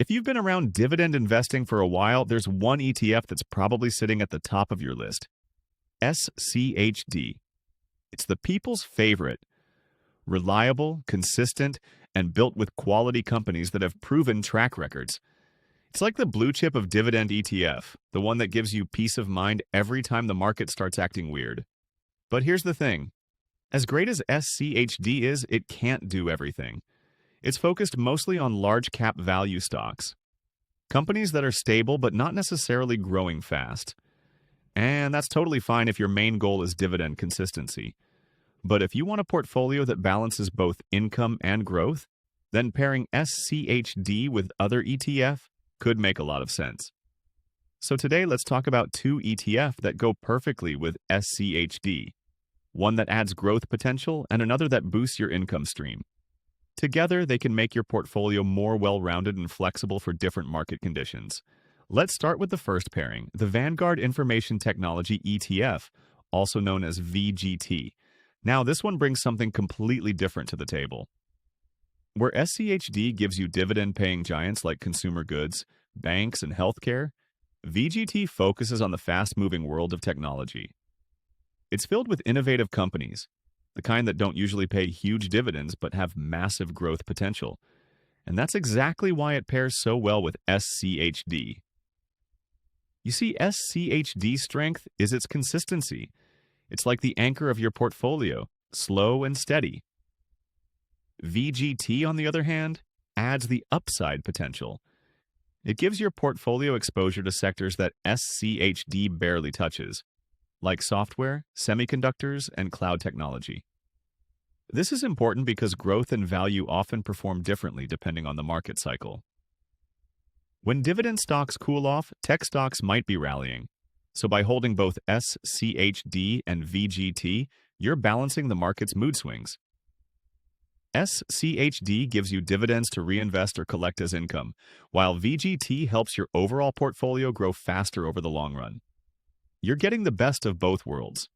If you've been around dividend investing for a while, there's one ETF that's probably sitting at the top of your list: SCHD. It's the people's favorite: reliable, consistent, and built with quality companies that have proven track records. It's like the blue chip of dividend ETF, the one that gives you peace of mind every time the market starts acting weird. But here's the thing: as great as SCHD is, it can't do everything. It's focused mostly on large cap value stocks, companies that are stable but not necessarily growing fast. And that's totally fine if your main goal is dividend consistency. But if you want a portfolio that balances both income and growth, then pairing SCHD with other ETF could make a lot of sense. So today, let's talk about two ETF that go perfectly with SCHD: one that adds growth potential and another that boosts your income stream. Together, they can make your portfolio more well-rounded and flexible for different market conditions. Let's start with the first pairing, the Vanguard Information Technology ETF, also known as VGT. Now, this one brings something completely different to the table. Where SCHD gives you dividend-paying giants like consumer goods, banks, and healthcare, VGT focuses on the fast-moving world of technology. It's filled with innovative companies, the kind that don't usually pay huge dividends but have massive growth potential. And that's exactly why it pairs so well with SCHD. You see, SCHD's strength is its consistency. It's like the anchor of your portfolio, slow and steady. VGT, on the other hand, adds the upside potential. It gives your portfolio exposure to sectors that SCHD barely touches, like software, semiconductors, and cloud technology. This is important because growth and value often perform differently depending on the market cycle. When dividend stocks cool off, tech stocks might be rallying. So by holding both SCHD and VGT, you're balancing the market's mood swings. SCHD gives you dividends to reinvest or collect as income, while VGT helps your overall portfolio grow faster over the long run. You're getting the best of both worlds: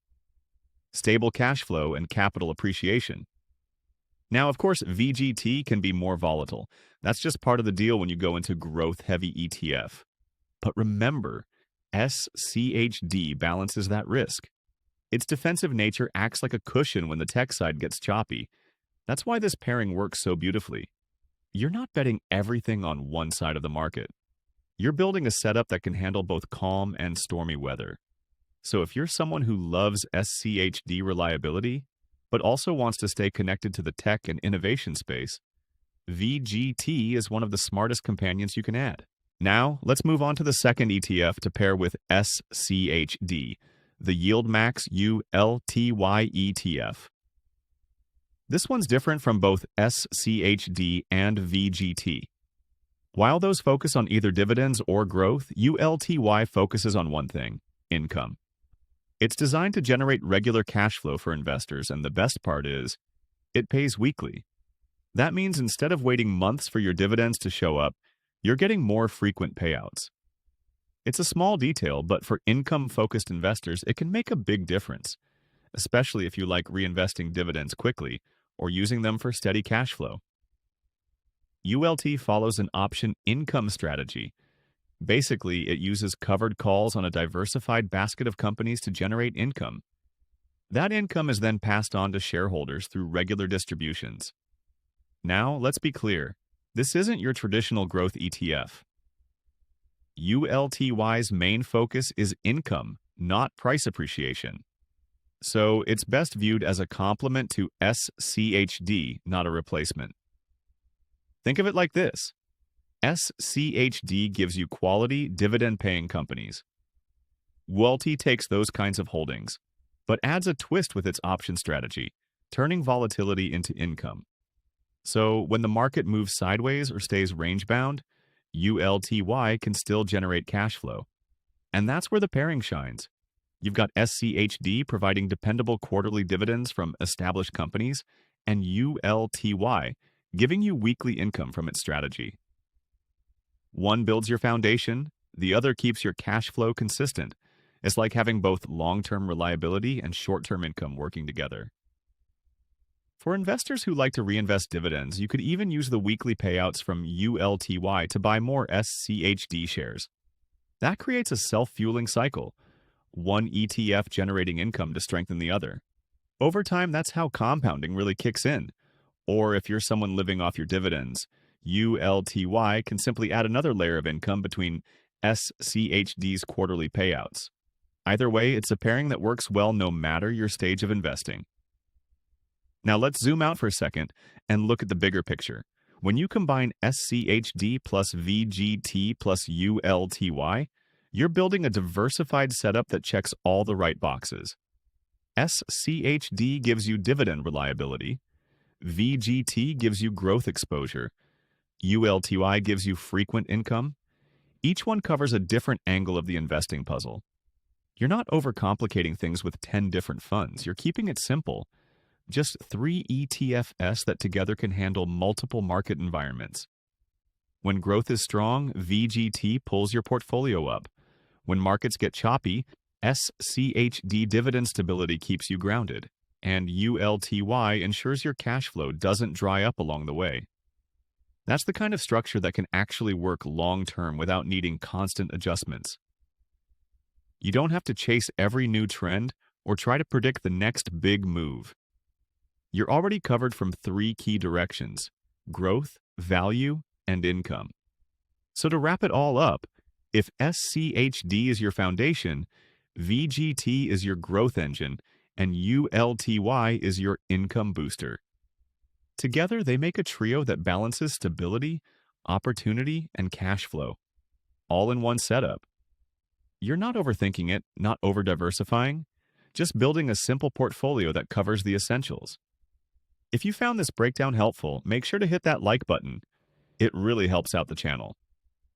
stable cash flow and capital appreciation. Now, of course, VGT can be more volatile. That's just part of the deal when you go into growth-heavy ETF. But remember, SCHD balances that risk. Its defensive nature acts like a cushion when the tech side gets choppy. That's why this pairing works so beautifully. You're not betting everything on one side of the market. You're building a setup that can handle both calm and stormy weather. So if you're someone who loves SCHD reliability, but also wants to stay connected to the tech and innovation space, VGT is one of the smartest companions you can add. Now, let's move on to the second ETF to pair with SCHD, the YieldMax ULTY ETF. This one's different from both SCHD and VGT. While those focus on either dividends or growth, ULTY focuses on one thing: income. It's designed to generate regular cash flow for investors, and the best part is, it pays weekly. That means instead of waiting months for your dividends to show up, you're getting more frequent payouts. It's a small detail, but for income-focused investors, it can make a big difference, especially if you like reinvesting dividends quickly or using them for steady cash flow. ULT follows an option income strategy. Basically, it uses covered calls on a diversified basket of companies to generate income. That income is then passed on to shareholders through regular distributions. Now, let's be clear. This isn't your traditional growth ETF. ULTY's main focus is income, not price appreciation. So it's best viewed as a complement to SCHD, not a replacement. Think of it like this: SCHD gives you quality, dividend-paying companies. ULTY takes those kinds of holdings, but adds a twist with its option strategy, turning volatility into income. So when the market moves sideways or stays range-bound, ULTY can still generate cash flow. And that's where the pairing shines. You've got SCHD providing dependable quarterly dividends from established companies, and ULTY giving you weekly income from its strategy. One builds your foundation, the other keeps your cash flow consistent. It's like having both long-term reliability and short-term income working together. For investors who like to reinvest dividends, you could even use the weekly payouts from ULTY to buy more SCHD shares. That creates a self-fueling cycle, one ETF generating income to strengthen the other. Over time, that's how compounding really kicks in. Or if you're someone living off your dividends, ULTY can simply add another layer of income between SCHD's quarterly payouts. Either way, it's a pairing that works well no matter your stage of investing. Now let's zoom out for a second and look at the bigger picture. When you combine SCHD plus VGT plus ULTY, you're building a diversified setup that checks all the right boxes. SCHD gives you dividend reliability, VGT gives you growth exposure, ULTY gives you frequent income. Each one covers a different angle of the investing puzzle. You're not overcomplicating things with 10 different funds. You're keeping it simple. Just 3 ETFs that together can handle multiple market environments. When growth is strong, VGT pulls your portfolio up. When markets get choppy, SCHD dividend stability keeps you grounded, and ULTY ensures your cash flow doesn't dry up along the way. That's the kind of structure that can actually work long-term without needing constant adjustments. You don't have to chase every new trend or try to predict the next big move. You're already covered from 3 key directions: growth, value, and income. So to wrap it all up, if SCHD is your foundation, VGT is your growth engine, and ULTY is your income booster. Together, they make a trio that balances stability, opportunity, and cash flow, all in one setup. You're not overthinking it, not over-diversifying, just building a simple portfolio that covers the essentials. If you found this breakdown helpful, make sure to hit that like button. It really helps out the channel.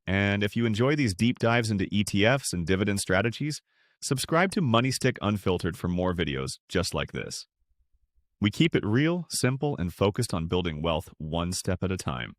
And if you enjoy these deep dives into ETFs and dividend strategies, subscribe to MoneyStick Unfiltered for more videos just like this. We keep it real, simple, and focused on building wealth one step at a time.